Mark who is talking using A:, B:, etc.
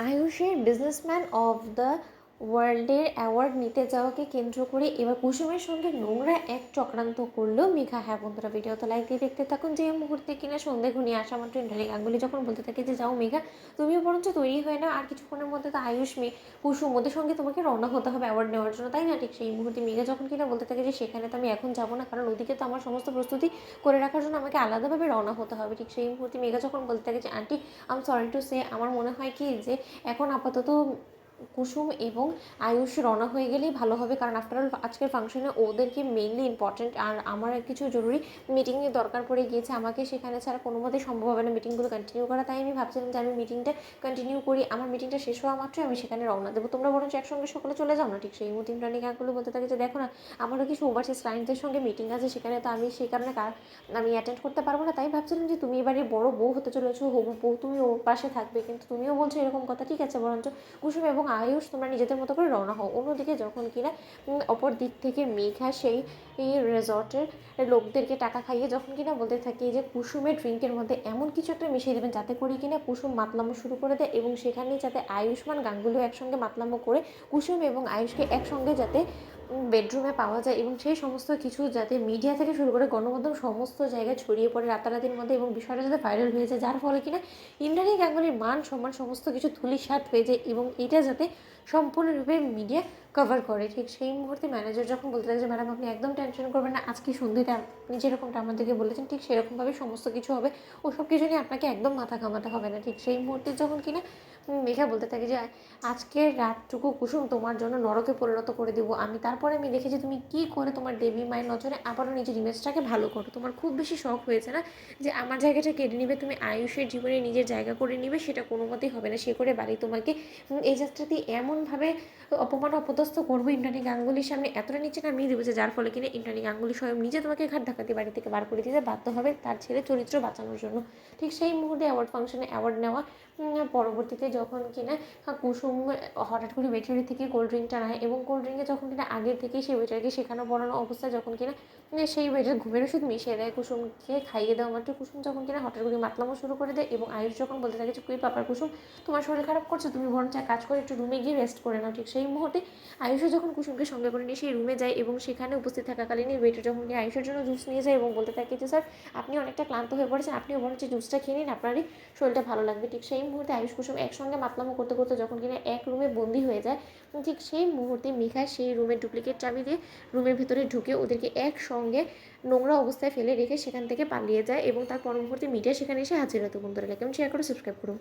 A: আয়ুষের businessman of the ওয়ার্ল্ডের award নিতে যাওয়াকে কেন্দ্র করে এবার কুসুমের সঙ্গে নোংরা এক চক্রান্ত করলো মেঘা। হ্যাঁ বন্ধুরা, ভিডিও তো লাইক দিয়ে দেখতে থাকুন। যে মুহূর্তে কিনা সন্ধে ঘনিয়ে আসা মাত্র ইন্দ্রাণী গাঙ্গুলি যখন বলতে থাকে যে যাও মেঘা, তুমিও বরঞ্চ তৈরি হয়ে নাও, আর কিছুক্ষণের মধ্যে তো আয়ুষ কুসুম ওদের সঙ্গে তোমাকে রওনা হতে হবে অ্যাওয়ার্ড নেওয়ার জন্য, তাই না? ঠিক সেই মুহূর্তে মেঘা যখন কিনা বলতে থাকে যে সেখানে তো আমি এখন যাবো না, কারণ ওদিকে তো আমার সমস্ত প্রস্তুতি করে রাখার জন্য আমাকে আলাদাভাবে রওনা হতে হবে। ঠিক সেই মুহূর্তে মেঘা যখন বলতে থাকে যে aunty, I am sorry to say, আমার মনে হয় কি যে এখন আপাতত কুসুম এবং আয়ুষ রওনা হয়ে গেলেই ভালো হবে, কারণ আফটারঅল আজকের ফাংশনে ওদেরকে মেইনলি ইম্পর্টেন্ট, আর আমার কিছু জরুরি মিটিংয়ের দরকার পড়ে গিয়েছে, আমাকে সেখানে ছাড়া কোনো মতেই সম্ভব হবে না মিটিংগুলো কন্টিনিউ করা। তাই আমি ভাবছিলাম যে আমি মিটিংটা কন্টিনিউ করি, আমার মিটিংটা শেষ হওয়া মাত্রই আমি সেখানে রওনা দেবো, তোমরা বরঞ্চ একসঙ্গে সকলে চলে যাও না। ঠিক সেই মুহূর্তে ইন্দ্রাণী কাকগুলো বলতে থাকে যে দেখো না, আমারও কিছু ওভারসিজ ক্লায়েন্টদের সঙ্গে মিটিং আছে, সেখানে তো আমি সেই কারণে আমি অ্যাটেন্ড করতে পারবো না। তাই ভাবছিলাম যে তুমি এবারে বড় বউ হতে চলেছো, হবু বউ, তুমি ওর পাশে থাকবে, কিন্তু তুমিও বলছো এরকম কথা, ঠিক আছে বরঞ্চ কুসুম এবং আয়ুষ তোমরা নিজেদের মতো করে রওনা হও। অন্যদিকে যখন কিনা অপর দিক থেকে মেঘা সেই রেজর্টের লোকদেরকে টাকা খাইয়ে যখন কিনা বলতে থাকি যে কুসুমের ড্রিঙ্কের মধ্যে এমন কিছু একটা মিশিয়ে দেবেন যাতে করে কিনা কুসুম মাতলামো শুরু করে দেয়, এবং সেখানেই যাতে আয়ুষ্মান গাঙ্গুলিও একসঙ্গে মাতলামো করে কুসুম এবং আয়ুষকে একসঙ্গে যাতে বেডরুমে পাওয়া যায়, এবং সেই সমস্ত কিছু যাতে মিডিয়া থেকে শুরু করে গণমাধ্যম সমস্ত জায়গায় ছড়িয়ে পড়ে রাতারাতির মধ্যে, এবং বিষয়টা যাতে ভাইরাল হয়ে যায়, যার ফলে কিনা ইন্দ্রাণী গাঙ্গুলির মান সম্মান সমস্ত কিছু ধূলিসাৎ হয়ে যায়, এবং এটা যাতে সম্পূর্ণরূপে মিডিয়া কভার করে। ঠিক সেই মুহূর্তে ম্যানেজার যখন বলতে থাকে যে ম্যাডাম আপনি একদম টেনশন করবেন না, আজকে সন্ধ্যেতে আপনি যেরকমটা আমাদেরকে বলেছেন ঠিক সেরকমভাবে সমস্ত কিছু হবে, ওসব কিছু নিয়ে আপনাকে একদম মাথা ঘামাতে হবে না। ঠিক সেই মুহূর্তে যখন কিনা মেঘা বলতে থাকে যে আজকের রাতটুকু কুসুম তোমার জন্য নরকে পরিণত করে দেবো আমি, তারপরে আমি দেখেছি তুমি কি করে তোমার দেবী মায়ের নজরে আবারও নিজের ইমেজটাকে ভালো করো। তোমার খুব বেশি শখ হয়েছে না যে আমার জায়গাটা কেড়ে নিবে, তুমি আয়ুষের জীবনে নিজের জায়গা করে নিবে, সেটা কোনো মতেই হবে না। সে করে বাড়ি তোমাকে এই যাত্রাতে এমনভাবে অপমান অপদস্থ করবো ইন্দ্রাণী গাঙ্গুলির সামনে, এতটা নিচে নামিয়ে দেবো যে যার ফলে কিনা ইন্দ্রাণী গাঙ্গুলি স্বয়ং নিজে তোমাকে ঘাট ধাক্কাতে বাড়ি থেকে বার করে দিতে বাধ্য হবে তার ছেলে চরিত্র বাঁচানোর জন্য। ঠিক সেই মুহূর্তে অ্যাওয়ার্ড ফাংশনে অ্যাওয়ার্ড নেওয়া পরবর্তীতে যখন কিনা কুসুম হঠাৎ করে ওয়েটারি থেকে কোল্ড ড্রিঙ্কটা নেয়, এবং কোল্ড ড্রিঙ্কে যখন কিনা আগের থেকেই সেই ওয়েটারকে শেখানো পড়ানো অবস্থায় যখন কিনা সেই ওয়েটার ঘুমের ওষুধ মিশিয়ে দেয় কুসুমকে খাইয়ে দেওয়া মাত্র, কুসুম যখন কিনা হঠাৎ করে মাতলামো শুরু করে দেয়, এবং আয়ুষ যখন বলতে থাকে যে কুই পাপার কুসুম তোমার শরীর খারাপ করছে, তুমি বরঞ্চ এক কাজ করে একটু রুমে গিয়ে রেস্ট করে নাও। ঠিক সেই মুহূর্তে আয়ুষও যখন কুসুমকে সঙ্গে করে নিয়ে সেই রুমে যায়, এবং সেখানে উপস্থিত থাকাকালীন ওয়েটার যখন কিনা আয়ুষের জন্য জুস নিয়ে যায় এবং বলতে থাকে যে স্যার আপনি অনেকটা ক্লান্ত হয়ে পড়েছেন, আপনিও বরঞ্চ জুসটা খেয়ে নিন, আপনারই শরীরটা ভালো লাগবে। ঠিক সেই মুহূর্তে আয়ুষ কুসুম একসঙ্গে মাতলামো করতে করতে যখন কিনা এক রুমে বন্দি হয়ে যায়, ঠিক সেই মুহূর্তে মেঘা সেই রুমের ডুপ্লিকেট চাবি দিয়ে রুমের ভিতরে ঢুকে ওদেরকে একসঙ্গে নোংরা অবস্থায় ফেলে রেখে সেখান থেকে পালিয়ে যায়, এবং তার পরবর্তী মিডিয়া সেখানে এসে হাজির হতো। বন্ধুরা, কেমন শেয়ার করে সাবস্ক্রাইব করুন।